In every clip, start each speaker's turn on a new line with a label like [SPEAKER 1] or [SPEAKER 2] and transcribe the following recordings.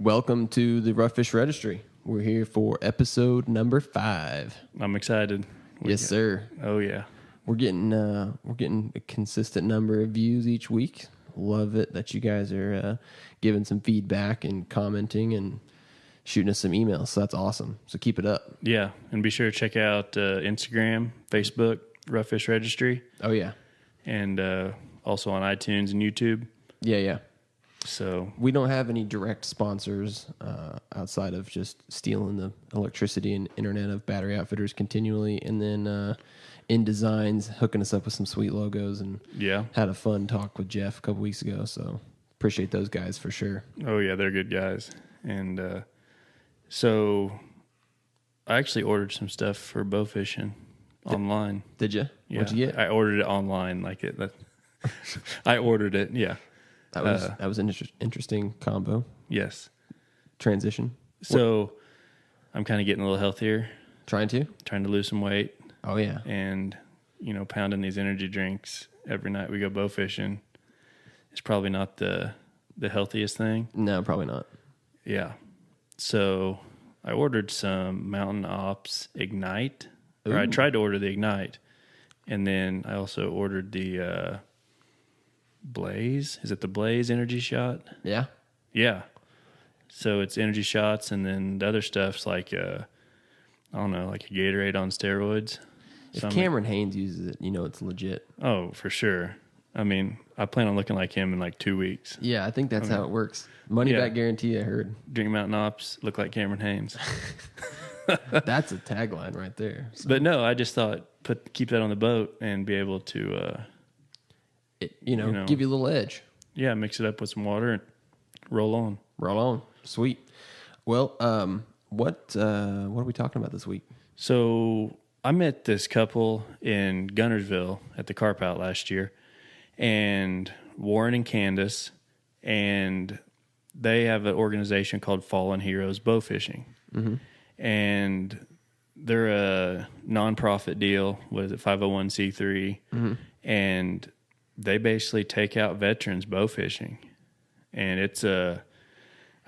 [SPEAKER 1] Welcome to the Rough Fish Registry. We're here for episode number 5.
[SPEAKER 2] I'm excited.
[SPEAKER 1] Yes, sir.
[SPEAKER 2] Oh yeah.
[SPEAKER 1] We're getting a consistent number of views each week. Love it that you guys are giving some feedback and commenting and shooting us some emails. So that's awesome. So keep it up.
[SPEAKER 2] Yeah, and be sure to check out Instagram, Facebook, Rough Fish Registry.
[SPEAKER 1] Oh yeah.
[SPEAKER 2] And also on iTunes and YouTube.
[SPEAKER 1] Yeah.
[SPEAKER 2] So
[SPEAKER 1] we don't have any direct sponsors outside of just stealing the electricity and internet of Battery Outfitters continually, and then InDesigns hooking us up with some sweet logos, and had a fun talk with Jeff a couple weeks ago. So appreciate those guys for sure.
[SPEAKER 2] Oh yeah, they're good guys. And so I actually ordered some stuff for bow fishing online.
[SPEAKER 1] Did you?
[SPEAKER 2] Yeah,
[SPEAKER 1] What'd you get?
[SPEAKER 2] I ordered it online. I ordered it. Yeah.
[SPEAKER 1] That was an interesting combo.
[SPEAKER 2] Yes.
[SPEAKER 1] Transition.
[SPEAKER 2] So I'm kind of getting a little healthier.
[SPEAKER 1] Trying to
[SPEAKER 2] lose some weight.
[SPEAKER 1] Oh yeah.
[SPEAKER 2] And pounding these energy drinks every night we go bow fishing is probably not the healthiest thing.
[SPEAKER 1] No, probably not.
[SPEAKER 2] Yeah. So I ordered some Mountain Ops Ignite. Or I tried to order the Ignite, and then I also ordered the Blaze. Is it the Blaze energy shot?
[SPEAKER 1] Yeah.
[SPEAKER 2] Yeah. So it's energy shots, and then the other stuff's like I don't know, like a Gatorade on steroids.
[SPEAKER 1] If Cameron Haynes uses it, it's legit.
[SPEAKER 2] Oh, for sure. I mean, I plan on looking like him in like 2 weeks.
[SPEAKER 1] Yeah, I think that's how it works. Money back guarantee, I heard.
[SPEAKER 2] Drink Mountain Ops, look like Cameron Haynes.
[SPEAKER 1] That's a tagline right there. So.
[SPEAKER 2] But no, I just thought keep that on the boat and be able to
[SPEAKER 1] give you a little edge.
[SPEAKER 2] Yeah, mix it up with some water and roll on.
[SPEAKER 1] Roll on. Sweet. Well, what are we talking about this week?
[SPEAKER 2] So I met this couple in Gunnersville at the Carp Out last year, and Warren and Candace, and they have an organization called Fall Heroes Bowfishing. Mm-hmm. And they're a nonprofit deal. What is it, 501c3? Mm-hmm. And they basically take out veterans bow fishing. And I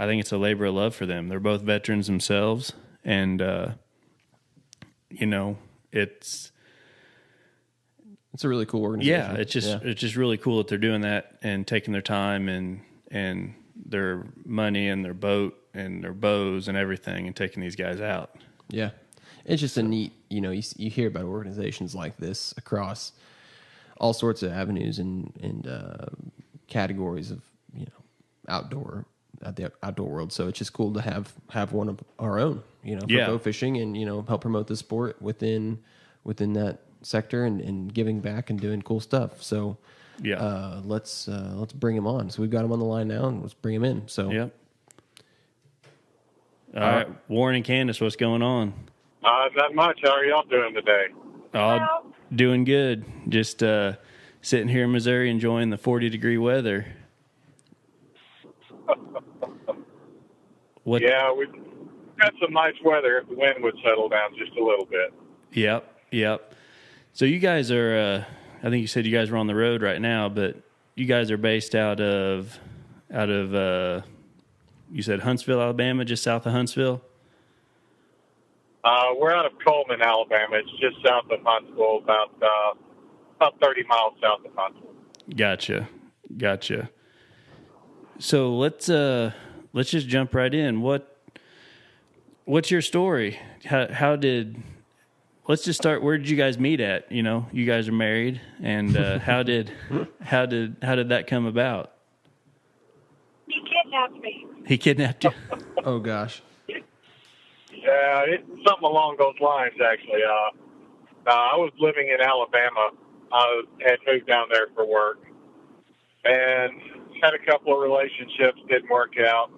[SPEAKER 2] think it's a labor of love for them. They're both veterans themselves. And, it's
[SPEAKER 1] a really cool organization.
[SPEAKER 2] Yeah, it's just really cool that they're doing that and taking their time and their money and their boat and their bows and everything and taking these guys out.
[SPEAKER 1] Yeah. It's just a neat, you hear about organizations like this across all sorts of avenues and categories of, the outdoor world. So it's just cool to have one of our own, for bow fishing and, help promote the sport within that sector and giving back and doing cool stuff. So let's bring him on. So we've got him on the line now, and let's bring him in. So
[SPEAKER 2] yep. All right, Warren and Candace, what's going on?
[SPEAKER 3] Not much. How are y'all doing today?
[SPEAKER 2] Doing good. Just sitting here in Missouri enjoying the 40-degree weather.
[SPEAKER 3] Yeah, we've got some nice weather if the wind would settle down just a little bit.
[SPEAKER 2] Yep. So you guys are, I think you said you guys were on the road right now, but you guys are based out of you said Huntsville, Alabama, just south of Huntsville?
[SPEAKER 3] We're out of Coleman, Alabama. It's just south of Huntsville, about 30 miles south of Huntsville.
[SPEAKER 2] Gotcha. So let's just jump right in. What's your story? Let's just start. Where did you guys meet at? You guys are married, and how did that come about?
[SPEAKER 4] He kidnapped me.
[SPEAKER 2] He kidnapped you?
[SPEAKER 1] Oh gosh.
[SPEAKER 3] Yeah, it's something along those lines, actually. I was living in Alabama. I had moved down there for work and had a couple of relationships, didn't work out.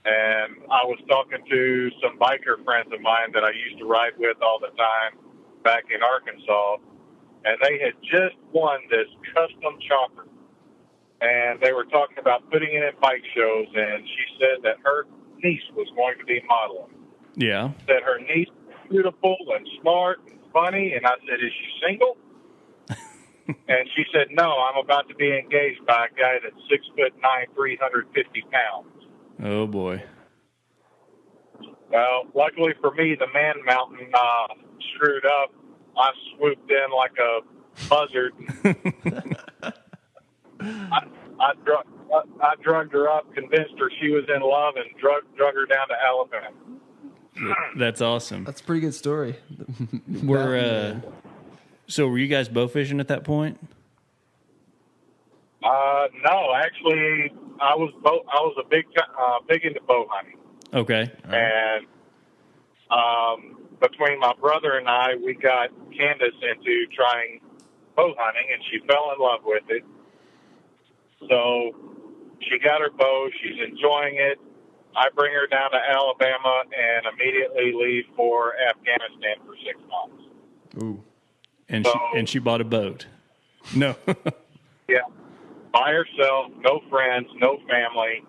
[SPEAKER 3] And I was talking to some biker friends of mine that I used to ride with all the time back in Arkansas. And they had just won this custom chopper. And they were talking about putting it in bike shows. And she said that her niece was going to be modeling.
[SPEAKER 2] Yeah.
[SPEAKER 3] That her niece was beautiful and smart and funny. And I said, is she single? And she said, no, I'm about to be engaged by a guy that's 6'9", 350 pounds.
[SPEAKER 2] Oh, boy.
[SPEAKER 3] Well, luckily for me, the man mountain screwed up. I swooped in like a buzzard. I drugged her up, convinced her she was in love, and drug her down to Alabama.
[SPEAKER 2] That's awesome.
[SPEAKER 1] That's a pretty good story.
[SPEAKER 2] So were you guys bow fishing at that point?
[SPEAKER 3] No, actually, I was a big into bow hunting.
[SPEAKER 2] Okay.
[SPEAKER 3] And between my brother and I, we got Candace into trying bow hunting, and she fell in love with it. So she got her bow. She's enjoying it. I bring her down to Alabama and immediately leave for Afghanistan for 6 months.
[SPEAKER 1] Ooh.
[SPEAKER 2] And she bought a boat. No.
[SPEAKER 3] Yeah. By herself, no friends, no family.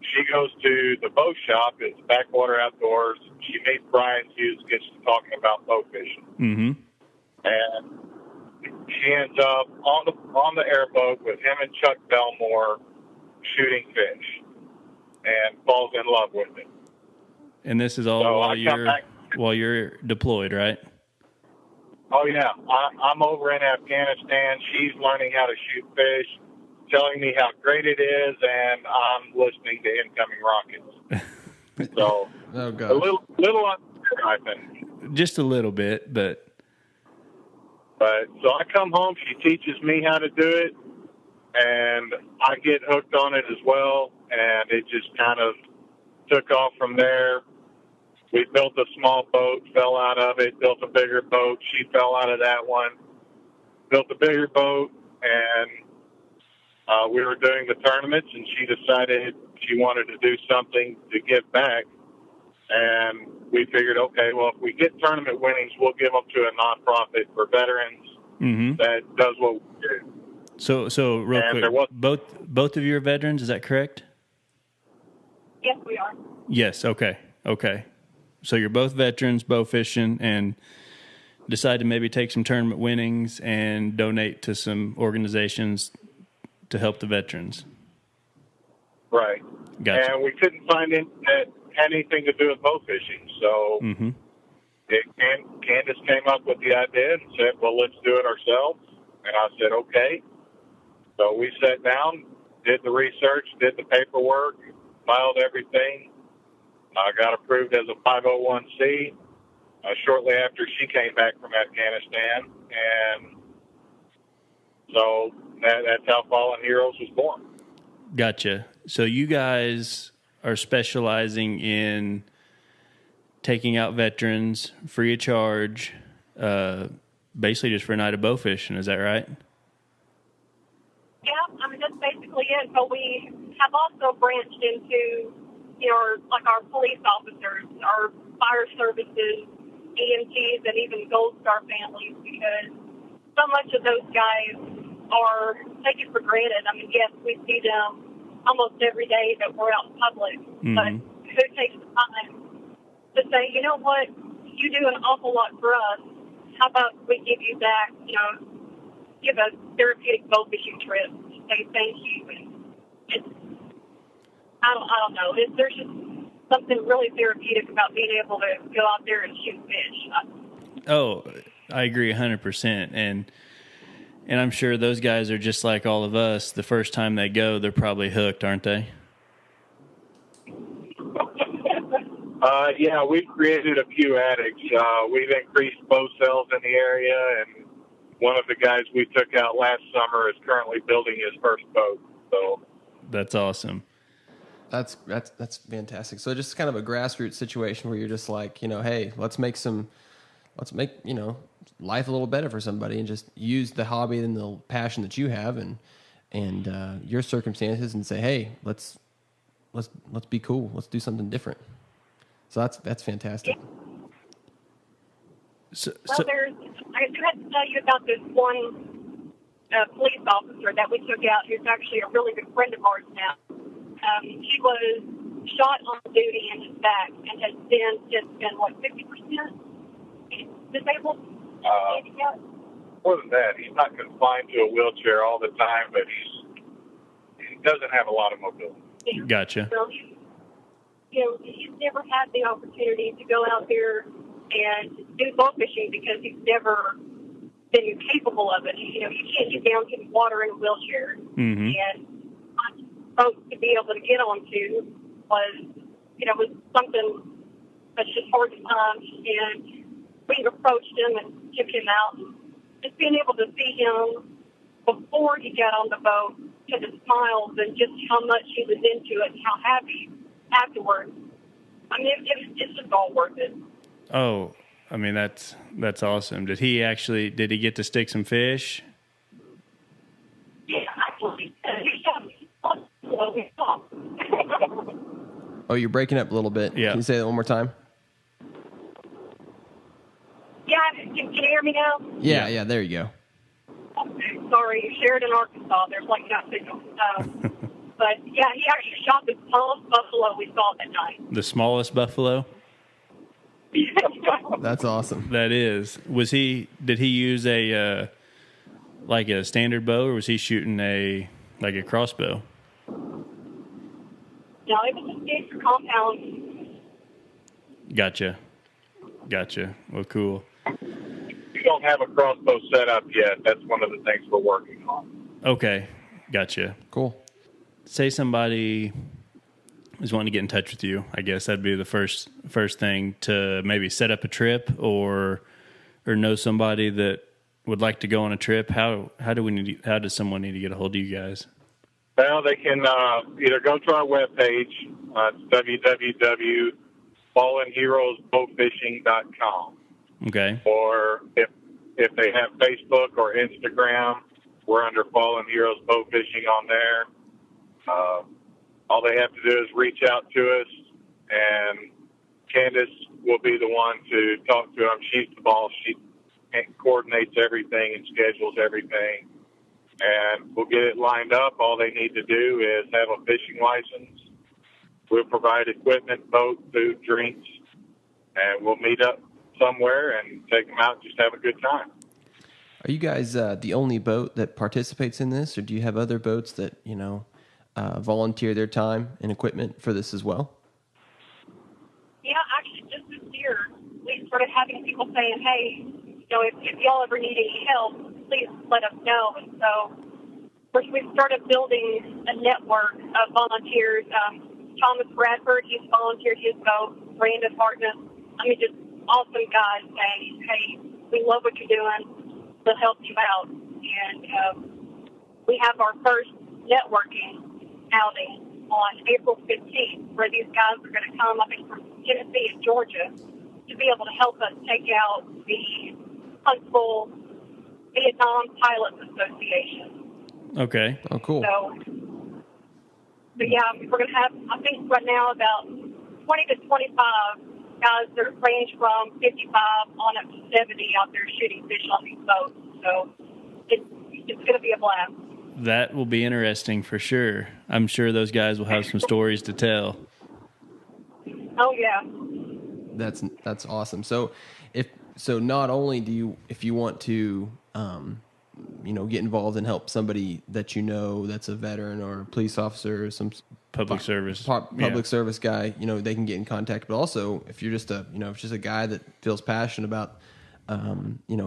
[SPEAKER 3] She goes to the bow shop. It's Backwater Outdoors. She meets Brian Hughes, gets to talking about bow fishing.
[SPEAKER 2] Mm-hmm.
[SPEAKER 3] And she ends up on the airboat with him and Chuck Belmore shooting fish and falls in love with it.
[SPEAKER 2] And this is all while you're deployed, right?
[SPEAKER 3] Oh, yeah. I'm over in Afghanistan. She's learning how to shoot fish, telling me how great it is, and I'm listening to incoming rockets. So,
[SPEAKER 1] oh, gosh.
[SPEAKER 3] a little unfair, I think.
[SPEAKER 2] Just a little bit, but
[SPEAKER 3] so I come home. She teaches me how to do it, and I get hooked on it as well, and it just kind of took off from there. We built a small boat, fell out of it, built a bigger boat. She fell out of that one, built a bigger boat, and we were doing the tournaments, and she decided she wanted to do something to give back. And we figured, okay, well, if we get tournament winnings, we'll give them to a nonprofit for veterans that does what we do.
[SPEAKER 2] So real quick, both of you are veterans, is that correct?
[SPEAKER 4] Yes, we are.
[SPEAKER 2] Yes, okay. So you're both veterans, bow fishing, and decide to maybe take some tournament winnings and donate to some organizations to help the veterans.
[SPEAKER 3] Right.
[SPEAKER 2] Gotcha.
[SPEAKER 3] And we couldn't find it that had anything to do with bow fishing. So Candace came up with the idea and said, well, let's do it ourselves. And I said, okay. So we sat down, did the research, did the paperwork, filed everything. I got approved as a 501c shortly after she came back from Afghanistan. And so that's how Fall Heroes was born.
[SPEAKER 2] Gotcha. So you guys are specializing in taking out veterans free of charge, basically just for a night of bow fishing. Is that right?
[SPEAKER 4] Yeah, I mean, that's basically it. But we have also branched into, like our police officers, our fire services, EMTs, and even Gold Star families, because so much of those guys are taken for granted. I mean, yes, we see them almost every day that we're out in public, but who takes the time to say, you know what, you do an awful lot for us. How about we give you back, give a therapeutic bow fishing trip, say thank you. And it's, I don't know. There's just something really therapeutic about being able to go out there and shoot fish.
[SPEAKER 2] Oh, I agree 100%. And I'm sure those guys are just like all of us. The first time they go, they're probably hooked, aren't they?
[SPEAKER 3] Yeah, we've created a few addicts. We've increased bow sales in the area, and one of the guys we took out last summer is currently building his first boat. So
[SPEAKER 2] that's awesome.
[SPEAKER 1] That's fantastic. So just kind of a grassroots situation where you're just like, hey, let's make life a little better for somebody, and just use the hobby and the passion that you have and your circumstances, and say, hey, let's be cool. Let's do something different. So that's fantastic.
[SPEAKER 2] So,
[SPEAKER 4] I do have to tell you about this one police officer that we took out, who's actually a really good friend of ours now. He was shot on duty in his back and has since been 50% disabled.
[SPEAKER 3] More than that, he's not confined to a wheelchair all the time, but he doesn't have a lot of mobility.
[SPEAKER 2] Gotcha.
[SPEAKER 4] So he's never had the opportunity to go out there and do bow fishing because he's never been capable of it. You can't get down to the water in a wheelchair.
[SPEAKER 2] Mm-hmm.
[SPEAKER 4] And boats to be able to get onto was something that's just hard to find. And we approached him and took him out. And just being able to see him before he got on the boat, to the smiles and just how much he was into it and how happy afterwards. I mean, it's just all worth it.
[SPEAKER 2] Oh, I mean, that's awesome. Did he get to stick some fish?
[SPEAKER 4] Yeah, actually.
[SPEAKER 1] Oh, you're breaking up a little bit.
[SPEAKER 2] Yeah.
[SPEAKER 1] Can you say that one more time?
[SPEAKER 4] Yeah, can you hear me now?
[SPEAKER 1] Yeah, there you go.
[SPEAKER 4] Okay, sorry, Sheridan, Arkansas. There's like no signal. But yeah, he actually shot the smallest buffalo we saw that night.
[SPEAKER 2] The smallest buffalo?
[SPEAKER 1] That's awesome.
[SPEAKER 2] That is. Did he use a standard bow, or was he shooting a crossbow?
[SPEAKER 4] No, it was a standard compound.
[SPEAKER 2] Gotcha. Well, cool.
[SPEAKER 3] We don't have a crossbow set up yet. That's one of the things we're working on.
[SPEAKER 2] Okay. Gotcha.
[SPEAKER 1] Cool.
[SPEAKER 2] Say somebody is wanting to get in touch with you. I guess that'd be the first thing, to maybe set up a trip or know somebody that would like to go on a trip. How does someone need to get a hold of you guys?
[SPEAKER 3] Well, they can either go to our webpage, www.fallenheroesbowfishing.com.
[SPEAKER 2] Okay.
[SPEAKER 3] Or if they have Facebook or Instagram, we're under Fallen Heroes Bowfishing on there. All they have to do is reach out to us, and Candace will be the one to talk to them. She's the boss. She coordinates everything and schedules everything. And we'll get it lined up. All they need to do is have a fishing license. We'll provide equipment, boat, food, drinks, and we'll meet up somewhere and take them out and just have a good time.
[SPEAKER 1] Are you guys the only boat that participates in this, or do you have other boats that, volunteer their time and equipment for this as well?
[SPEAKER 4] Yeah, actually, just this year, we started having people saying, hey, if y'all ever need any help, please let us know. And so we started building a network of volunteers. Thomas Bradford, he's volunteered his boat. Brandon Hartnett, just awesome guys saying, hey, we love what you're doing. We'll help you out. And we have our first networking outing on April 15th, where these guys are going to come, from Tennessee and Georgia, to be able to help us take out the Huntsville Vietnam Pilots Association.
[SPEAKER 2] Okay.
[SPEAKER 1] Oh, cool.
[SPEAKER 4] So yeah, we're going to have, I think right now, about 20 to 25 guys that range from 55 on up to 70 out there shooting fish on these boats. So it's going to be a blast.
[SPEAKER 2] That will be interesting for sure. I'm sure those guys will have some stories to tell.
[SPEAKER 4] Oh yeah.
[SPEAKER 1] That's awesome. So not only do you, if you want to, get involved and help somebody that that's a veteran or a police officer or some
[SPEAKER 2] public service
[SPEAKER 1] service guy, they can get in contact. But also, if you're just a guy that feels passionate about,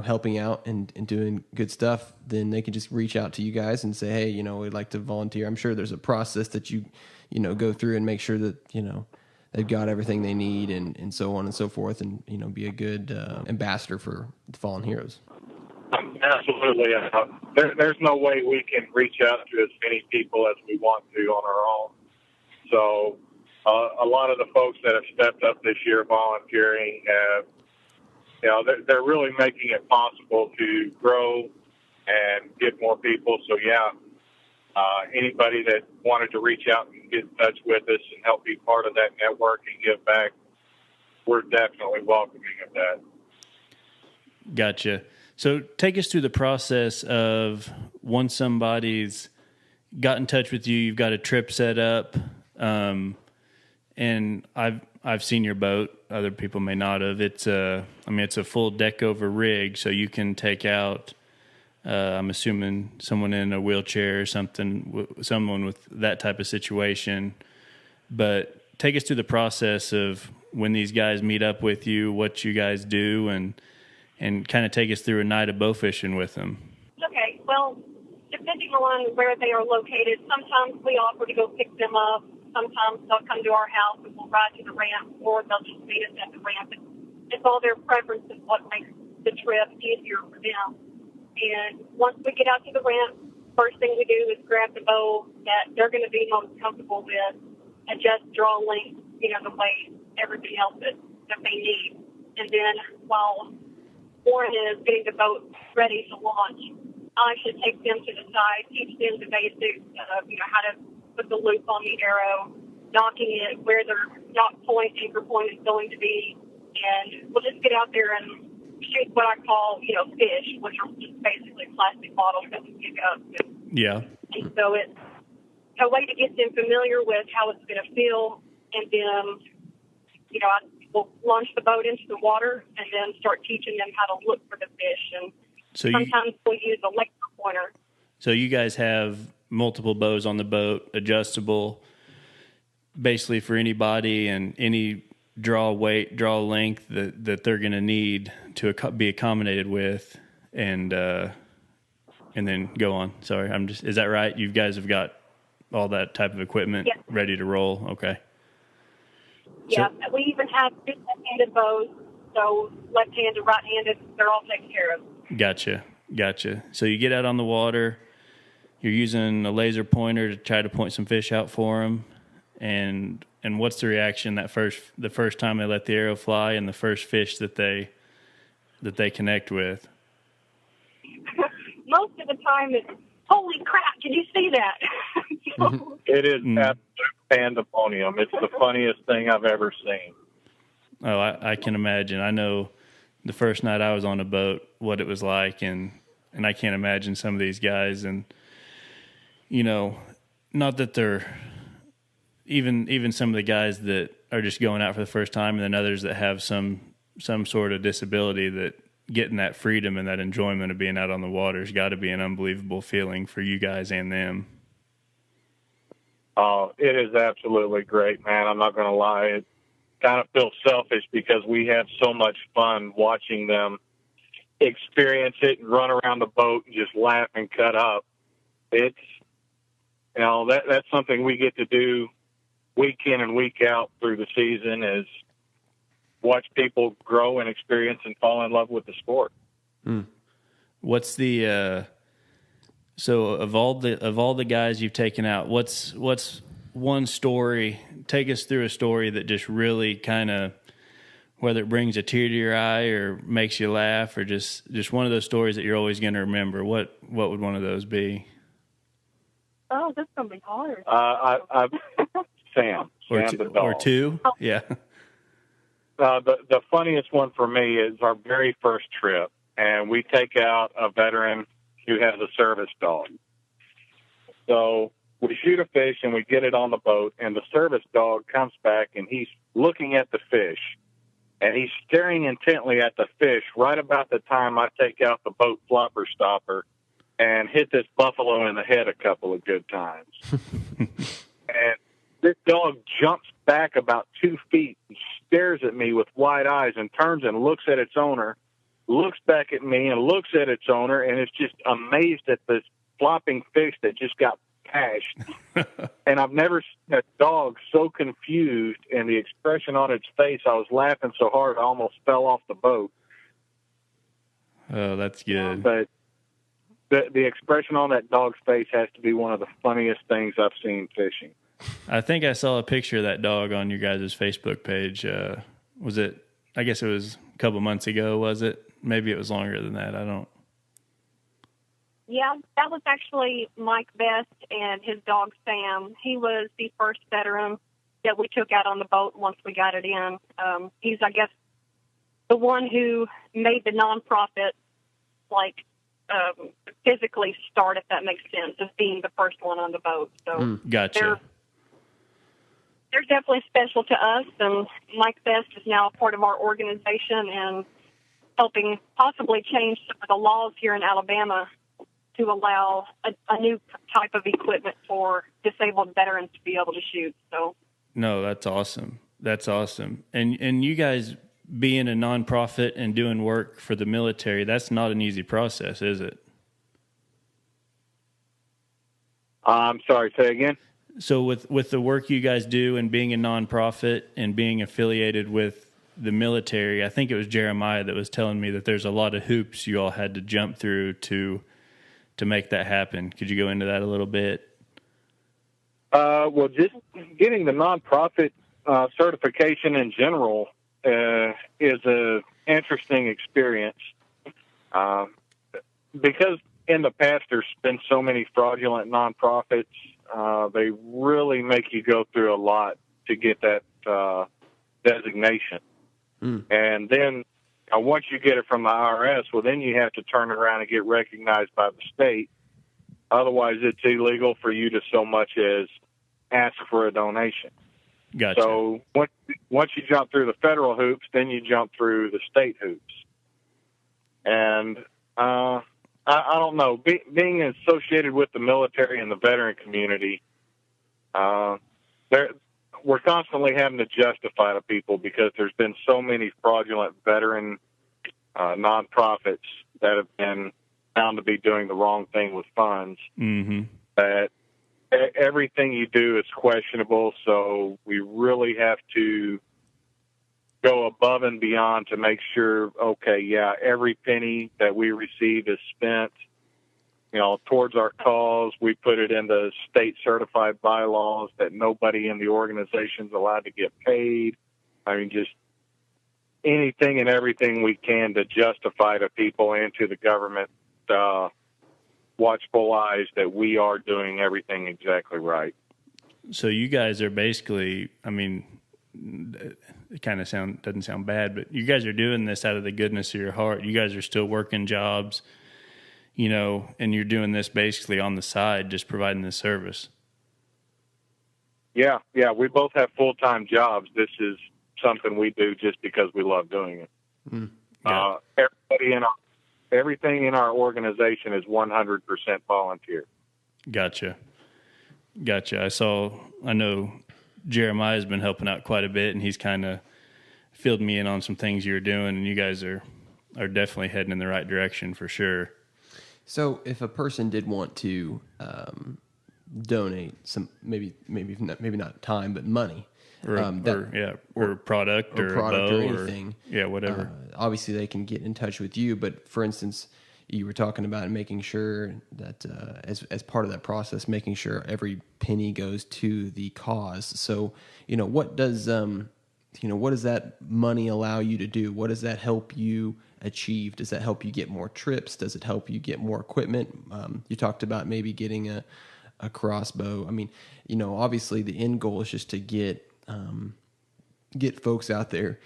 [SPEAKER 1] helping out and doing good stuff, then they can just reach out to you guys and say, hey, we'd like to volunteer. I'm sure there's a process that you go through and make sure that, they've got everything they need and so on and so forth, and, be a good ambassador for the Fallen Heroes.
[SPEAKER 3] Absolutely. There's no way we can reach out to as many people as we want to on our own. So a lot of the folks that have stepped up this year volunteering have, they're really making it possible to grow and get more people. So, anybody that wanted to reach out and get in touch with us and help be part of that network and give back, we're definitely welcoming of that.
[SPEAKER 2] Gotcha. So take us through the process of once somebody's got in touch with you, you've got a trip set up, and I've seen your boat. Other people may not have. It's a full deck over rig, so you can take out. I'm assuming someone in a wheelchair or something, someone with that type of situation. But take us through the process of when these guys meet up with you, what you guys do, and kind of take us through a night of bow fishing with them.
[SPEAKER 4] Okay, well, depending on where they are located, sometimes we offer to go pick them up. Sometimes they'll come to our house and we'll ride to the ramp, or they'll just meet us at the ramp. It's all their preference and what makes the trip easier for them. And once we get out to the ramp, first thing we do is grab the bow that they're going to be most comfortable with, adjust draw length, the way everything else that they need. And then while Warren is getting the boat ready to launch, I should take them to the side, teach them the basics of, how to put the loop on the arrow, knocking it where their knock point, anchor point is going to be, and we'll just get out there and shoot what I call, fish, which are just basically plastic bottles that we pick up.
[SPEAKER 2] Yeah.
[SPEAKER 4] And so it's a way to get them familiar with how it's going to feel, and then, we'll launch the boat into the water and then start teaching them how to look for the fish. And sometimes we'll use a laser pointer.
[SPEAKER 2] So you guys have multiple bows on the boat, adjustable, basically for anybody and any draw weight, draw length that they're going to need to be accommodated with, and then go on. Sorry, is that right? You guys have got all that type of equipment ready to roll? Okay.
[SPEAKER 4] Yeah, so, we even have two left-handed bows, so left-handed, right-handed, they're all taken care of.
[SPEAKER 2] Gotcha. So you get out on the water, you're using a laser pointer to try to point some fish out for them, and what's the reaction the first time they let the arrow fly and the first fish that they connect with?
[SPEAKER 4] Most of the time it's, holy crap, did you see that?
[SPEAKER 3] It is absolute pandemonium. It's the funniest thing I've ever seen.
[SPEAKER 2] Oh, I can imagine. I know the first night I was on a boat, what it was like, and I can't imagine some of these guys. And, not that they're even some of the guys that are just going out for the first time, and then others that have some sort of disability, that getting that freedom and that enjoyment of being out on the water has got to be an unbelievable feeling for you guys and them.
[SPEAKER 3] Oh, it is absolutely great, man. I'm not going to lie. It kind of feels selfish because we have so much fun watching them experience it and run around the boat and just laugh and cut up. It's, that's something we get to do week in and week out through the season, is watch people grow and experience and fall in love with the sport.
[SPEAKER 2] What's the so of all the guys you've taken out, what's one story? Take us through a story that just really kind of, whether it brings a tear to your eye or makes you laugh, or just one of those stories that you're always going to remember. What would one of those be?
[SPEAKER 4] Oh, that's going to be hard.
[SPEAKER 3] Sam the dog.
[SPEAKER 2] Or two. Yeah.
[SPEAKER 3] The funniest one for me is our very first trip, and we take out a veteran who has a service dog. So we shoot a fish and we get it on the boat, and the service dog comes back and he's looking at the fish, and he's staring intently at the fish right about the time I take out the boat flopper stopper and hit this buffalo in the head a couple of good times. And this dog jumps back about 2 feet and stares at me with wide eyes and turns and looks at its owner, looks back at me and looks at its owner, and is just amazed at this flopping fish that just got pashed. And I've never seen a dog so confused, and the expression on its face, I was laughing so hard I almost fell off the boat.
[SPEAKER 2] Oh, that's good.
[SPEAKER 3] But the expression on that dog's face has to be one of the funniest things I've seen fishing.
[SPEAKER 2] I think I saw a picture of that dog on your guys' Facebook page. Was it, I guess it was a couple months ago, was it? Maybe it was longer than that. I don't.
[SPEAKER 4] Yeah, that was actually Mike Best and his dog Sam. He was the first veteran that we took out on the boat once we got it in. He's, I guess, the one who made the nonprofit, physically start, if that makes sense, as being the first one on the boat. So
[SPEAKER 2] gotcha.
[SPEAKER 4] They're definitely special to us, and Mike Best is now a part of our organization and helping possibly change some of the laws here in Alabama to allow a new type of equipment for disabled veterans to be able to shoot. So
[SPEAKER 2] No, that's awesome. That's awesome. And you guys being a nonprofit and doing work for the military, that's not an easy process, is it?
[SPEAKER 3] I'm sorry, say again?
[SPEAKER 2] So with the work you guys do and being a nonprofit and being affiliated with the military, I think it was Jeremiah that was telling me that there's a lot of hoops you all had to jump through to make that happen. Could you go into that a little bit?
[SPEAKER 3] Well, just getting the nonprofit certification in general is an interesting experience because in the past there's been so many fraudulent nonprofits. They really make you go through a lot to get that designation. And then once you get it from the IRS, well, then you have to turn around and get recognized by the state. Otherwise, it's illegal for you to so much as ask for a donation.
[SPEAKER 2] Gotcha.
[SPEAKER 3] So once you jump through the federal hoops, then you jump through the state hoops. And I don't know, being associated with the military and the veteran community, we're constantly having to justify to people because there's been so many fraudulent veteran nonprofits that have been found to be doing the wrong thing with funds. That everything you do is questionable, so we really have to go above and beyond to make sure, okay, yeah, every penny that we receive is spent, towards our cause. We put it in the state certified bylaws that nobody in the organization is allowed to get paid. I mean, just anything and everything we can to justify to people and to the government watchful eyes that we are doing everything exactly right.
[SPEAKER 2] So you guys are basically, I mean, it kind of doesn't sound bad, but you guys are doing this out of the goodness of your heart. You guys are still working jobs, and you're doing this basically on the side, just providing this service. Yeah,
[SPEAKER 3] we both have full-time jobs. This is something we do just because we love doing it. Everything in our organization is 100% volunteer.
[SPEAKER 2] Gotcha. I know Jeremiah's been helping out quite a bit, and he's kind of filled me in on some things you're doing, and you guys are definitely heading in the right direction for sure.
[SPEAKER 1] So if a person did want to donate some, maybe not time, but money,
[SPEAKER 2] or product or
[SPEAKER 1] anything,
[SPEAKER 2] whatever.
[SPEAKER 1] Obviously, they can get in touch with you. But for instance, you were talking about making sure that as part of that process, making sure every penny goes to the cause. So what does that money allow you to do? What does that help you achieve? Does that help you get more trips? Does it help you get more equipment? You talked about maybe getting a crossbow. I mean, obviously the end goal is just to get folks out there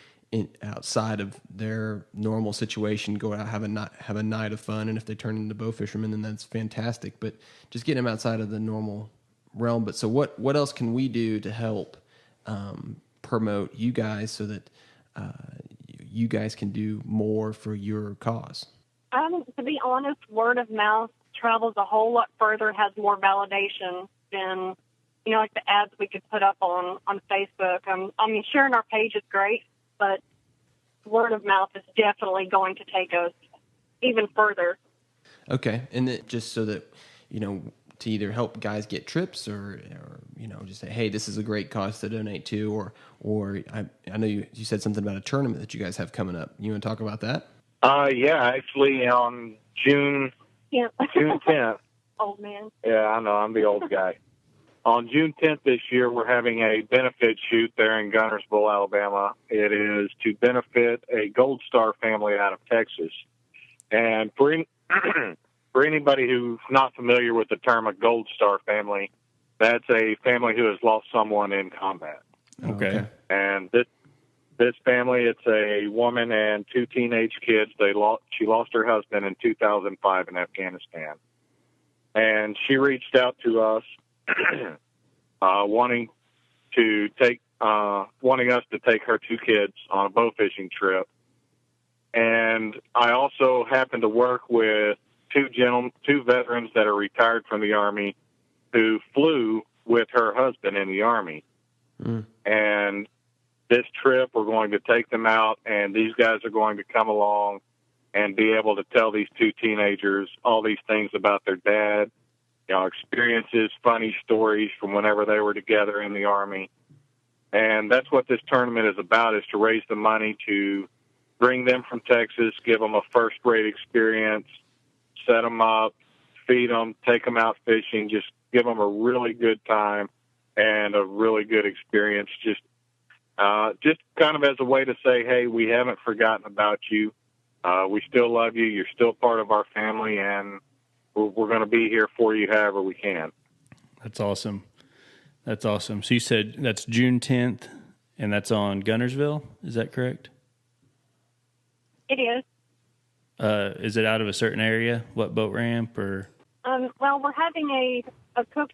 [SPEAKER 1] outside of their normal situation, go out, have a night of fun. And if they turn into bow fishermen, then that's fantastic, but just get them outside of the normal realm. But so what else can we do to help promote you guys so that you guys can do more for your cause?
[SPEAKER 4] To be honest, word of mouth travels a whole lot further, has more validation than, like the ads we could put up on Facebook. Sharing our page is great, but word of mouth is definitely going to take us even further.
[SPEAKER 1] Okay. And then just so that, to either help guys get trips or just say, hey, this is a great cause to donate to, or I know you said something about a tournament that you guys have coming up. You want to talk about that?
[SPEAKER 3] Actually on June 10th.
[SPEAKER 4] Old man.
[SPEAKER 3] Yeah, I know. I'm the old guy. On June 10th this year, we're having a benefit shoot there in Gunnersville, Alabama. It is to benefit a Gold Star family out of Texas. And for anybody who's not familiar with the term a Gold Star family, that's a family who has lost someone in combat.
[SPEAKER 2] Okay.
[SPEAKER 3] And this family, it's a woman and two teenage kids. She lost her husband in 2005 in Afghanistan. And she reached out to us wanting us to take her two kids on a bow fishing trip. And I also happen to work with two veterans that are retired from the Army who flew with her husband in the Army. And this trip, we're going to take them out, and these guys are going to come along and be able to tell these two teenagers all these things about their dad, experiences, funny stories from whenever they were together in the Army. And that's what this tournament is about, is to raise the money to bring them from Texas, give them a first-rate experience, set them up, feed them, take them out fishing, just give them a really good time and a really good experience. Just kind of as a way to say, hey, we haven't forgotten about you. We still love you. You're still part of our family, and we're going to be here for you however we can.
[SPEAKER 2] That's awesome. That's awesome. So you said that's June 10th, and that's on Gunnersville. Is that correct?
[SPEAKER 4] It is.
[SPEAKER 2] Is it out of a certain area? What boat ramp or?
[SPEAKER 4] Well, we're having a cook,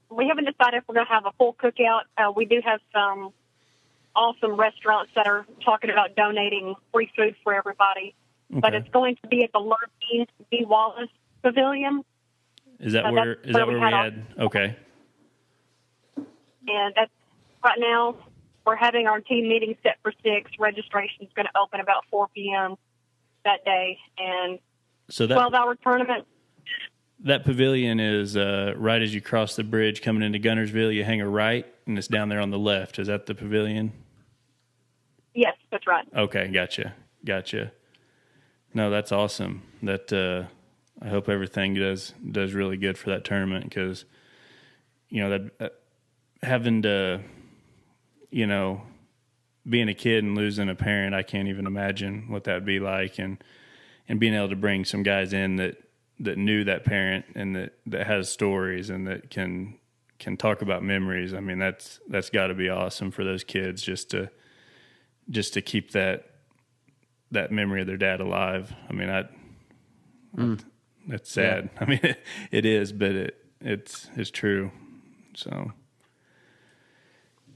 [SPEAKER 4] we haven't decided if we're going to have a full cookout. We do have some awesome restaurants that are talking about donating free food for everybody. Okay. But it's going to be at the Lurkeen B. Wallace Pavilion.
[SPEAKER 2] Is that where we had? Okay.
[SPEAKER 4] And that's right now. We're having our team meeting set for 6. Registration is going to open about 4 p.m. that day, and
[SPEAKER 2] so that
[SPEAKER 4] 12-hour tournament.
[SPEAKER 2] That pavilion is right as you cross the bridge coming into Gunnersville. You hang a right, and it's down there on the left. Is that the pavilion?
[SPEAKER 4] Yes, that's right.
[SPEAKER 2] Okay, gotcha. No, that's awesome. That I hope everything does really good for that tournament, because that having to being a kid and losing a parent, I can't even imagine what that'd be like, and being able to bring some guys in that knew that parent and that has stories and that can talk about memories. I mean, that's got to be awesome for those kids just to keep that memory of their dad alive. I mean, that's sad. Yeah. I mean, it is, but it's true. So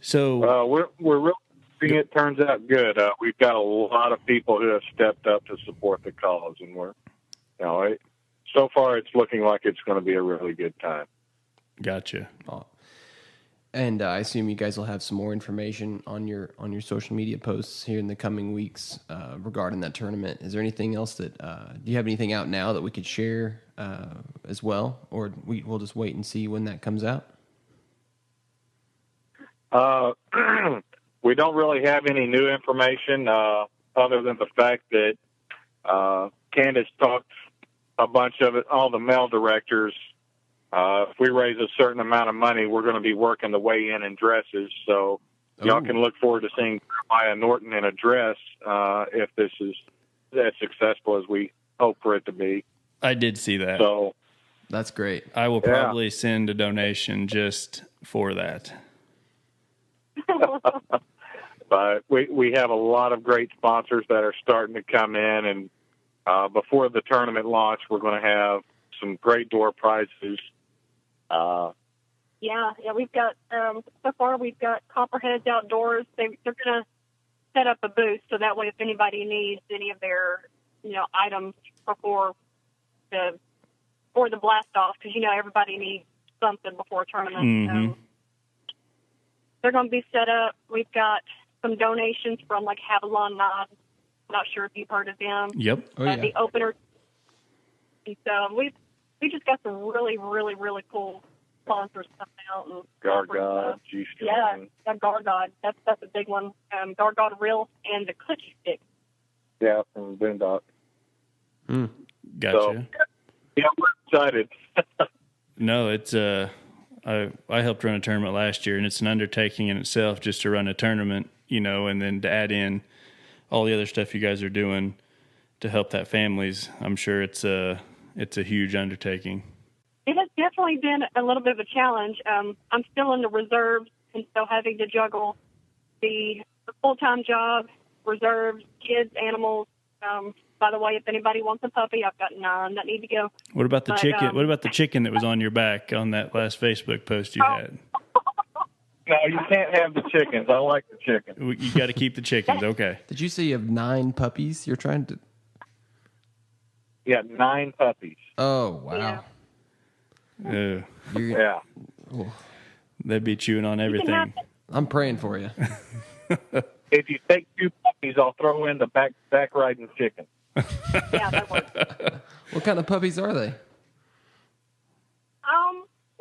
[SPEAKER 3] we're really hoping it turns out good. We've got a lot of people who have stepped up to support the cause, and so far it's looking like it's going to be a really good time.
[SPEAKER 2] Gotcha.
[SPEAKER 1] Oh. And I assume you guys will have some more information on your social media posts here in the coming weeks regarding that tournament. Is there anything else that do you have anything out now that we could share as well, or we'll just wait and see when that comes out?
[SPEAKER 3] We don't really have any new information other than the fact that Candace talked a bunch of it, all the male directors. If we raise a certain amount of money, we're going to be working the weigh-in and dresses. So y'all can look forward to seeing Maya Norton in a dress if this is as successful as we hope for it to be.
[SPEAKER 2] I did see that.
[SPEAKER 3] So
[SPEAKER 1] that's great.
[SPEAKER 2] I will probably send a donation just for that.
[SPEAKER 3] But we have a lot of great sponsors that are starting to come in, and before the tournament launch, we're going to have some great door prizes.
[SPEAKER 4] We've got so far we've got Copperheads Outdoors. They're going to set up a booth so that way if anybody needs any of their items before the blast off, because everybody needs something before a tournament.
[SPEAKER 2] Mm-hmm.
[SPEAKER 4] They're going to be set up. We've got some donations from like Havilon Knot. Not sure if you've heard of them.
[SPEAKER 2] Yep.
[SPEAKER 4] The opener. And so we just got some really, really, really cool sponsors coming out. And
[SPEAKER 3] Gargod, G-String.
[SPEAKER 4] Yeah, Gargod. That's a big one. Gargod Reel and the Cookie Stick.
[SPEAKER 3] Yeah, from Boondock.
[SPEAKER 2] Gotcha.
[SPEAKER 3] So, we're excited.
[SPEAKER 2] No, it's I helped run a tournament last year, and it's an undertaking in itself just to run a tournament, and then to add in all the other stuff you guys are doing to help that families. I'm sure it's a huge undertaking.
[SPEAKER 4] It has definitely been a little bit of a challenge. I'm still in the reserves, and so having to juggle the full-time job, reserves, kids, animals. By the way, if anybody wants a puppy, I've got 9 that need to go.
[SPEAKER 2] What about the chicken? What about the chicken that was on your back on that last Facebook post you had?
[SPEAKER 3] No, you can't have the chickens. I like the chickens.
[SPEAKER 2] You got to keep the chickens. Okay.
[SPEAKER 1] Did you say you have 9 puppies? You're trying to?
[SPEAKER 3] Yeah, 9 puppies.
[SPEAKER 1] Oh wow.
[SPEAKER 2] Yeah.
[SPEAKER 3] Yeah.
[SPEAKER 2] They'd be chewing on everything.
[SPEAKER 1] I'm praying for you.
[SPEAKER 3] If you take 2 puppies, I'll throw in the back riding chicken.
[SPEAKER 4] Yeah, that works.
[SPEAKER 1] What kind of puppies are they?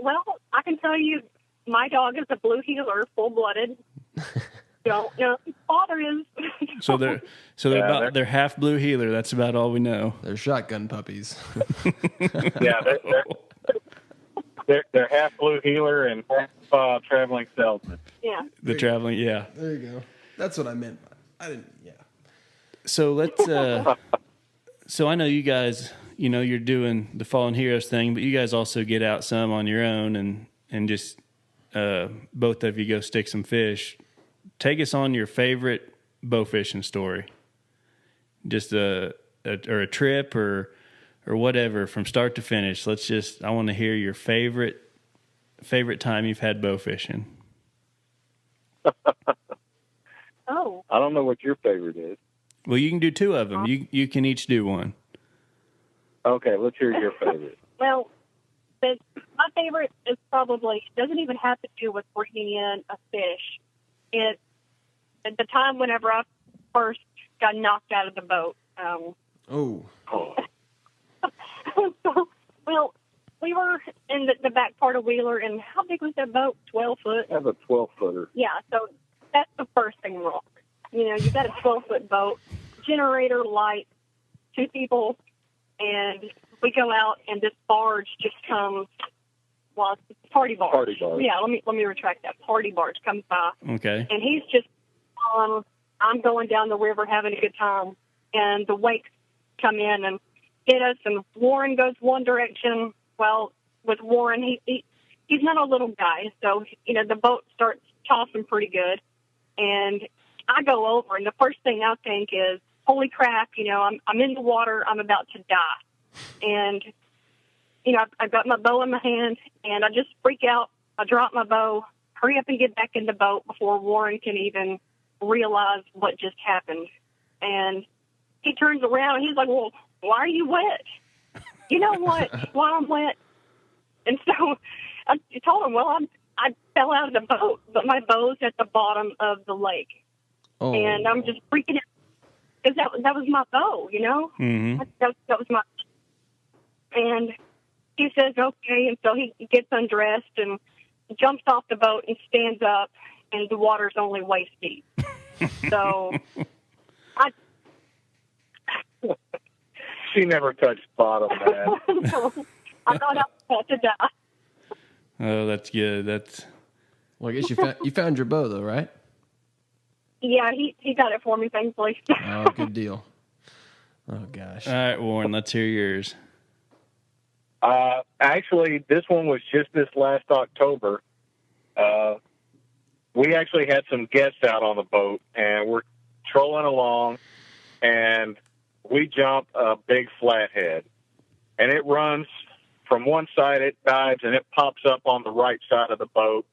[SPEAKER 4] Well, I can tell you, my dog is a blue heeler, full-blooded. Don't know who his father is.
[SPEAKER 2] So they're half blue heeler. That's about all we know.
[SPEAKER 1] They're shotgun puppies.
[SPEAKER 3] Yeah, they're half blue heeler and half traveling salesman.
[SPEAKER 4] Yeah.
[SPEAKER 2] The traveling, yeah.
[SPEAKER 1] There you go. That's what I meant. I didn't. Yeah.
[SPEAKER 2] So let's. So I know you guys. You're doing the Fallen Heroes thing, but you guys also get out some on your own and just both of you go stick some fish. Take us on your favorite bow fishing story. Just a trip or whatever from start to finish. I want to hear your favorite time you've had bow fishing.
[SPEAKER 4] Oh.
[SPEAKER 3] I don't know what your favorite is.
[SPEAKER 2] Well, you can do 2 of them. You can each do one.
[SPEAKER 3] Okay, let's hear your favorite.
[SPEAKER 4] Well, my favorite is probably, doesn't even have to do with bringing in a fish. It's at the time whenever I first got knocked out of the boat.
[SPEAKER 1] Oh.
[SPEAKER 4] Well, we were in the back part of Wheeler, and how big was that boat? 12 foot?
[SPEAKER 3] I have a 12-footer.
[SPEAKER 4] Yeah, so that's the first thing wrong. You got a 12-foot boat, generator, light, 2 people, and we go out, and this barge just comes. Well, it's a party barge.
[SPEAKER 3] Party barge.
[SPEAKER 4] Yeah, let me retract that. Party barge comes by.
[SPEAKER 2] Okay.
[SPEAKER 4] And he's just I'm going down the river having a good time, and the wakes come in and get us, and Warren goes one direction. Well, with Warren, he's not a little guy, so the boat starts tossing pretty good, and I go over, and the first thing I think is, holy crap, I'm in the water, I'm about to die. And, I've got my bow in my hand, and I just freak out. I drop my bow, hurry up and get back in the boat before Warren can even realize what just happened. And he turns around, and he's like, well, why are you wet? You know what? Why I'm wet? And so I told him, well, I fell out of the boat, but my bow's at the bottom of the lake.
[SPEAKER 1] Oh.
[SPEAKER 4] And I'm just freaking out because that was my bow,
[SPEAKER 2] Mm-hmm.
[SPEAKER 4] That was my. And he says, okay. And so he gets undressed and jumps off the boat and stands up, and the water's only waist deep. So
[SPEAKER 3] She never touched bottom, man.
[SPEAKER 4] So I thought I was about to die.
[SPEAKER 2] Oh, that's good.
[SPEAKER 1] Well, I guess you found your bow though, right?
[SPEAKER 4] Yeah, he got it for me, thankfully.
[SPEAKER 1] Oh, good deal. Oh gosh.
[SPEAKER 2] All right, Warren, let's hear yours.
[SPEAKER 3] Actually, this one was just this last October. We actually had some guests out on the boat, and we're trolling along, and we jump a big flathead, and it runs from one side, it dives, and it pops up on the right side of the boat,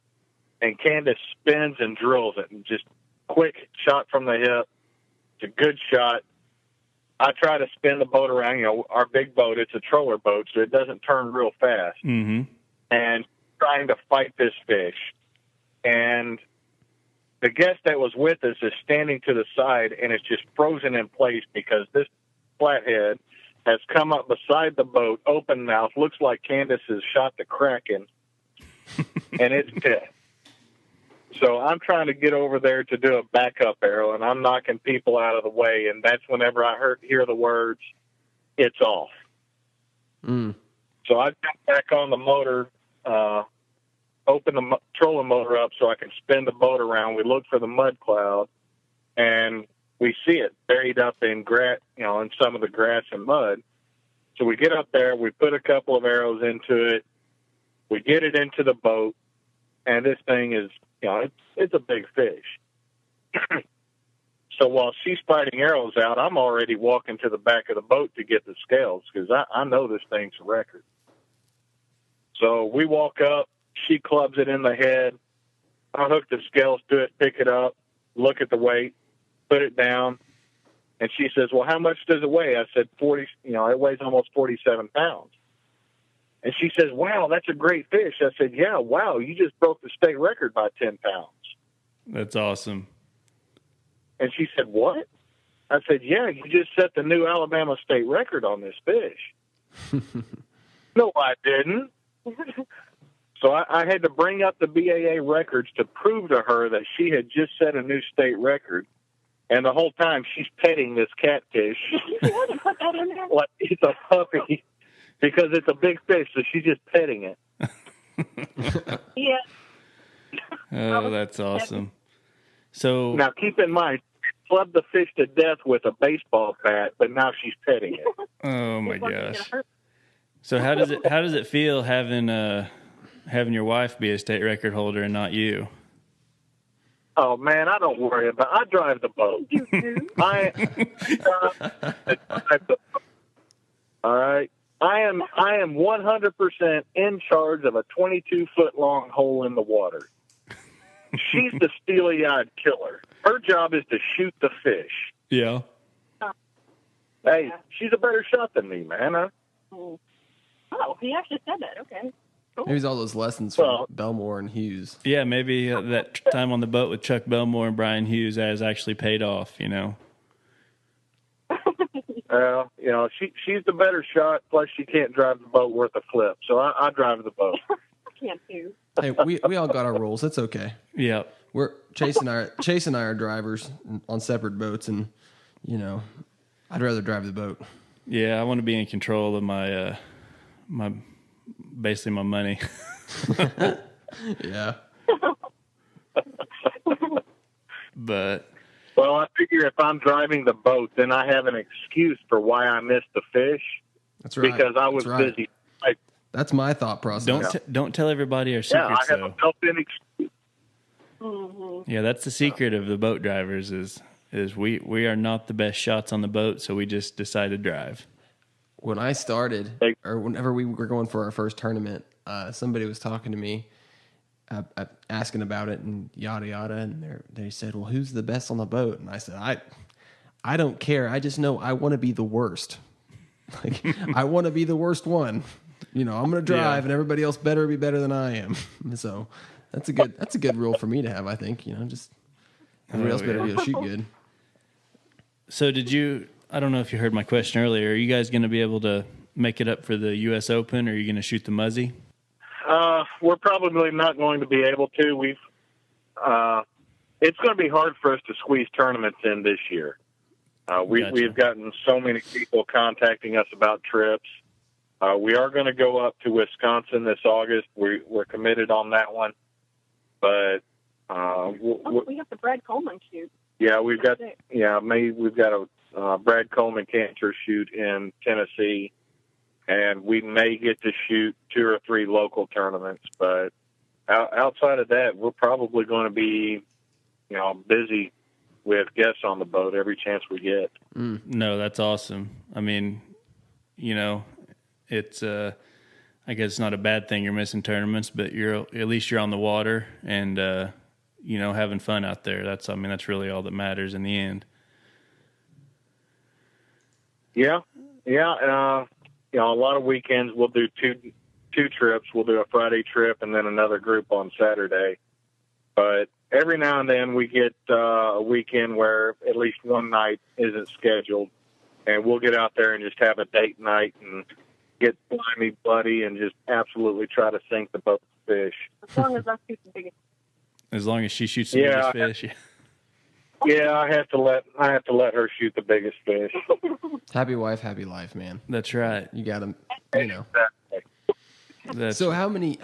[SPEAKER 3] and Candace spins and drills it, and just quick shot from the hip. It's a good shot. I try to spin the boat around. Our big boat, it's a troller boat, so it doesn't turn real fast.
[SPEAKER 2] Mm-hmm.
[SPEAKER 3] And trying to fight this fish. And the guest that was with us is standing to the side, and it's just frozen in place because this flathead has come up beside the boat, open mouth, looks like Candace has shot the Kraken, and it's pissed. So I'm trying to get over there to do a backup arrow, and I'm knocking people out of the way, and that's whenever I hear the words, it's off.
[SPEAKER 1] Mm.
[SPEAKER 3] So I jump back on the motor, open the trolling motor up so I can spin the boat around. We look for the mud cloud, and we see it buried up in grass, in some of the grass and mud. So we get up there, we put a couple of arrows into it, we get it into the boat, and this thing is, it's a big fish. So while she's fighting arrows out, I'm already walking to the back of the boat to get the scales because I know this thing's a record. So we walk up, she clubs it in the head, I hook the scales to it, pick it up, look at the weight, put it down, and she says, well, how much does it weigh? I said, 40, it weighs almost 47 pounds. And she says, wow, that's a great fish. I said, yeah, wow, you just broke the state record by 10 pounds.
[SPEAKER 2] That's awesome.
[SPEAKER 3] And she said, what? I said, yeah, you just set the new Alabama state record on this fish. No, I didn't. So I had to bring up the BAA records to prove to her that she had just set a new state record. And the whole time she's petting this catfish. Like it's a puppy because it's a big fish, so she's just petting it.
[SPEAKER 4] Yeah.
[SPEAKER 2] Oh, that's awesome. So
[SPEAKER 3] now keep in mind, she clubbed the fish to death with a baseball bat, but now she's petting it.
[SPEAKER 2] oh my gosh. So how does it feel having your wife be a state record holder and not you?
[SPEAKER 3] Oh man, I don't worry about it. I drive the boat.
[SPEAKER 4] You do?
[SPEAKER 3] I drive the boat. All right. I am 100% in charge of a 22-foot long hole in the water. She's the steely-eyed killer. Her job is to shoot the fish.
[SPEAKER 2] Yeah.
[SPEAKER 3] Hey, she's a better shot than me, man. Huh?
[SPEAKER 4] Oh, he actually said that. Okay. Cool.
[SPEAKER 1] Maybe it's all those lessons from Belmore and Hughes.
[SPEAKER 2] Yeah, maybe that time on the boat with Chuck Belmore and Brian Hughes has actually paid off, you know.
[SPEAKER 3] Well, you know, she's the better shot, plus she can't drive the boat worth a flip, so I drive the boat.
[SPEAKER 4] I can't do.
[SPEAKER 1] Hey, we all got our rules. It's okay.
[SPEAKER 2] Yeah.
[SPEAKER 1] Chase and I are drivers on separate boats, and you know, I'd rather drive the boat.
[SPEAKER 2] Yeah, I want to be in control of my basically my money.
[SPEAKER 1] Yeah.
[SPEAKER 2] But
[SPEAKER 3] well, I figure if I'm driving the boat, then I have an excuse for why I missed the fish.
[SPEAKER 1] That's right.
[SPEAKER 3] Because I was busy.
[SPEAKER 1] That's my thought process.
[SPEAKER 2] Don't tell everybody our secrets.
[SPEAKER 3] Yeah, I have a built-in excuse.
[SPEAKER 4] Mm-hmm.
[SPEAKER 2] Yeah, that's the secret of the boat drivers is we are not the best shots on the boat, so we just decide to drive.
[SPEAKER 1] When I started, or whenever we were going for our first tournament, somebody was talking to me, asking about it and yada yada, and they said, "Well, who's the best on the boat?" And I said, "I don't care. I just know I want to be the worst. Like I want to be the worst one. You know, I'm going to drive, and everybody else better be better than I am." So that's a good rule for me to have. I think, you know, just everybody else better be able to shoot good.
[SPEAKER 2] So I don't know if you heard my question earlier. Are you guys going to be able to make it up for the U.S. Open, or are you going to shoot the Muzzy?
[SPEAKER 3] We're probably not going to be able to. It's going to be hard for us to squeeze tournaments in this year. We've gotten so many people contacting us about trips. We are going to go up to Wisconsin this August. We're committed on that one. But
[SPEAKER 4] we have the Brad Coleman shoot.
[SPEAKER 3] Yeah, we've got a Brad Coleman cancer shoot in Tennessee, and we may get to shoot 2 or 3 local tournaments. But outside of that, we're probably going to be, you know, busy with guests on the boat every chance we get.
[SPEAKER 2] No, that's awesome. I mean, you know, it's I guess it's not a bad thing you're missing tournaments, but at least you're on the water and you know, having fun out there. That's really all that matters in the end. Yeah.
[SPEAKER 3] You know, a lot of weekends we'll do two trips. We'll do a Friday trip and then another group on Saturday. But every now and then we get a weekend where at least one night isn't scheduled, and we'll get out there and just have a date night and get slimy, bloody, and just absolutely try to sink the boat fish.
[SPEAKER 4] As long as I shoot the biggest.
[SPEAKER 2] As long as she shoots the biggest fish.
[SPEAKER 3] Yeah, I have to let her shoot the biggest fish.
[SPEAKER 1] Happy wife, happy life, man.
[SPEAKER 2] That's right.
[SPEAKER 1] You got to, you know. So how many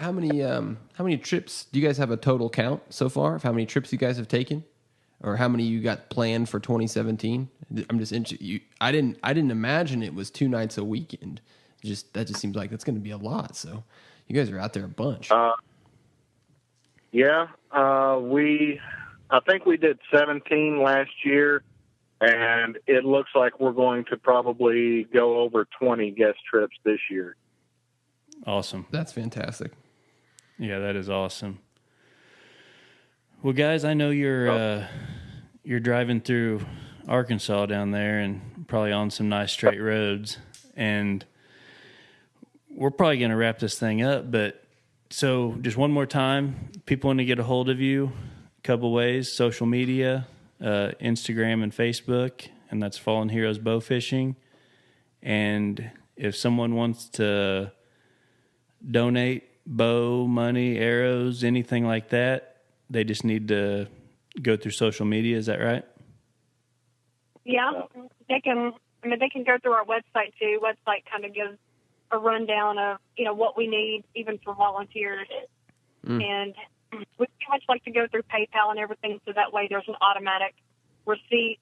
[SPEAKER 1] trips do you guys have a total count so far of how many trips you guys have taken, or how many you got planned for 2017? I'm just interested. I didn't imagine it was 2 nights a weekend. That just seems like that's going to be a lot. So you guys are out there a bunch.
[SPEAKER 3] I think we did 17 last year, and it looks like we're going to probably go over 20 guest trips this year.
[SPEAKER 2] Awesome.
[SPEAKER 1] That's fantastic.
[SPEAKER 2] Yeah, that is awesome. Well, guys, I know you're driving through Arkansas down there and probably on some nice straight roads. And we're probably going to wrap this thing up, but so just one more time, people want to get a hold of you, a couple ways: social media, Instagram and Facebook, and that's Fallen Heroes Bowfishing. And if someone wants to donate bow, money, arrows, anything like that, they just need to go through social media. Is that right?
[SPEAKER 4] Yeah, they can. I mean, they can go through our website too. Website kind of gives a rundown of what we need, even for volunteers. And we pretty much like to go through PayPal and everything, so that way there's an automatic receipt,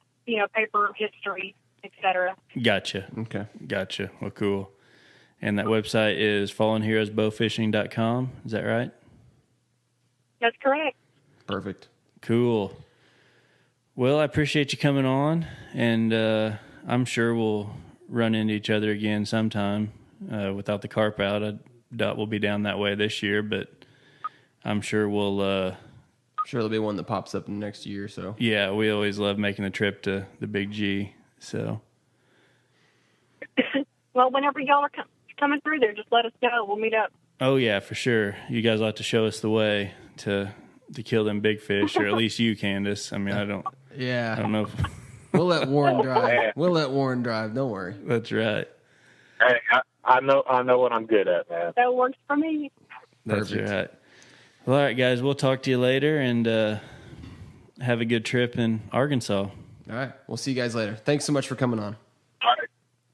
[SPEAKER 4] paper history, etc.
[SPEAKER 2] Gotcha.
[SPEAKER 1] Okay.
[SPEAKER 2] Gotcha. Well, cool. And that website is fallenheroesbowfishing.com. Is that right?
[SPEAKER 4] That's correct.
[SPEAKER 1] Perfect.
[SPEAKER 2] Cool. Well, I appreciate you coming on, and I'm sure we'll run into each other again sometime without the carp out. I doubt we'll be down that way this year, but I'm sure we'll...
[SPEAKER 1] Sure, there'll be one that pops up in the next year or so.
[SPEAKER 2] Yeah, we always love making the trip to the Big G, so...
[SPEAKER 4] Well, whenever y'all are coming through there, just let us know. We'll meet up.
[SPEAKER 2] Oh, yeah, for sure. You guys will have to show us the way to kill them big fish, or at least you, Candace. I mean, I don't know.
[SPEAKER 1] We'll let Warren drive. We'll let Warren drive. Don't worry.
[SPEAKER 2] That's right.
[SPEAKER 3] Hey, I know what I'm good at, man.
[SPEAKER 4] That works for me.
[SPEAKER 2] That's
[SPEAKER 1] Perfect.
[SPEAKER 2] right. Well, all right, guys, we'll talk to you later, and have a good trip in Arkansas.
[SPEAKER 1] All right. We'll see you guys later. Thanks so much for coming on.
[SPEAKER 3] All right.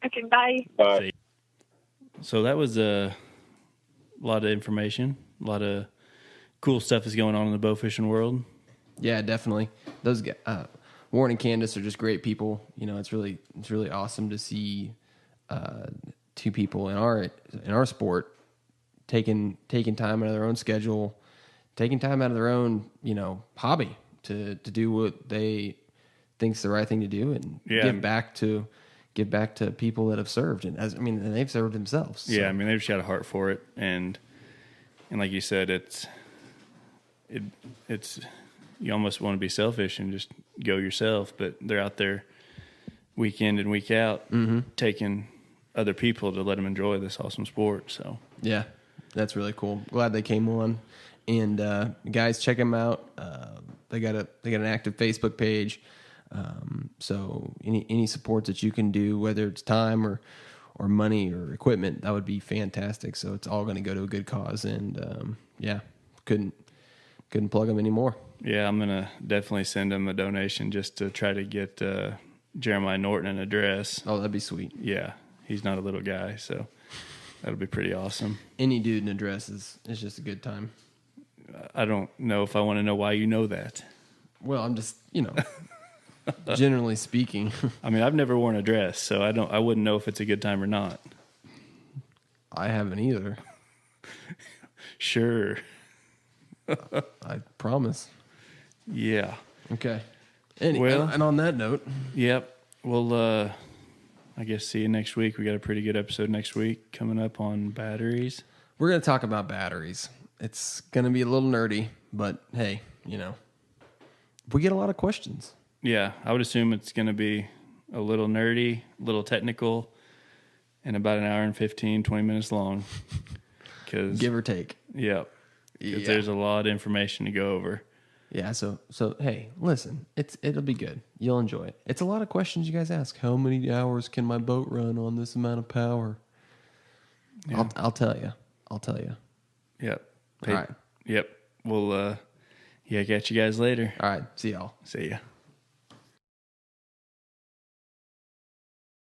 [SPEAKER 4] Okay, bye.
[SPEAKER 3] Bye.
[SPEAKER 2] See you. So that was a lot of information, a lot of cool stuff is going on in the bowfishing world.
[SPEAKER 1] Yeah, definitely. Those guys, Warren and Candace are just great people. It's really awesome to see two people in our sport taking time out of their own schedule, taking time out of their own hobby to do what they think's the right thing to do, and give back to people that have served, and they've served themselves. So.
[SPEAKER 2] Yeah, I mean, they've just got a heart for it, and like you said, it's you almost want to be selfish and just go yourself, but they're out there week in and week out taking other people to let them enjoy this awesome sport. So
[SPEAKER 1] yeah, that's really cool. Glad they came on, and guys, check them out. They got an active Facebook page. So any support that you can do, whether it's time or money or equipment, that would be fantastic. So it's all going to go to a good cause, and couldn't plug them anymore.
[SPEAKER 2] Yeah, I'm gonna definitely send them a donation just to try to get Jeremiah Norton an address.
[SPEAKER 1] Oh, that'd be sweet.
[SPEAKER 2] Yeah, he's not a little guy, so that'll be pretty awesome.
[SPEAKER 1] Any dude in a dress is just a good time.
[SPEAKER 2] I don't know if I want to know why you know that.
[SPEAKER 1] Well, I'm just generally speaking.
[SPEAKER 2] I mean, I've never worn a dress, so I wouldn't know if it's a good time or not.
[SPEAKER 1] I haven't either.
[SPEAKER 2] Sure.
[SPEAKER 1] I promise.
[SPEAKER 2] Yeah.
[SPEAKER 1] Okay.
[SPEAKER 2] Well,
[SPEAKER 1] and on that note,
[SPEAKER 2] yep. Well, I guess see you next week. We got a pretty good episode next week coming up on batteries.
[SPEAKER 1] we're going to talk about batteries. It's going to be a little nerdy, but hey, we get a lot of questions.
[SPEAKER 2] Yeah, I would assume it's going to be a little nerdy, a little technical, and about an hour and 15, 20 minutes long.
[SPEAKER 1] Give or take.
[SPEAKER 2] Yep. Because there's a lot of information to go over.
[SPEAKER 1] Yeah, so hey, listen, it'll be good. You'll enjoy it. It's a lot of questions you guys ask. How many hours can my boat run on this amount of power? Yeah. I'll tell you.
[SPEAKER 2] Yep.
[SPEAKER 1] All right.
[SPEAKER 2] Yep. We'll catch you guys later.
[SPEAKER 1] All right. See y'all.
[SPEAKER 2] See ya.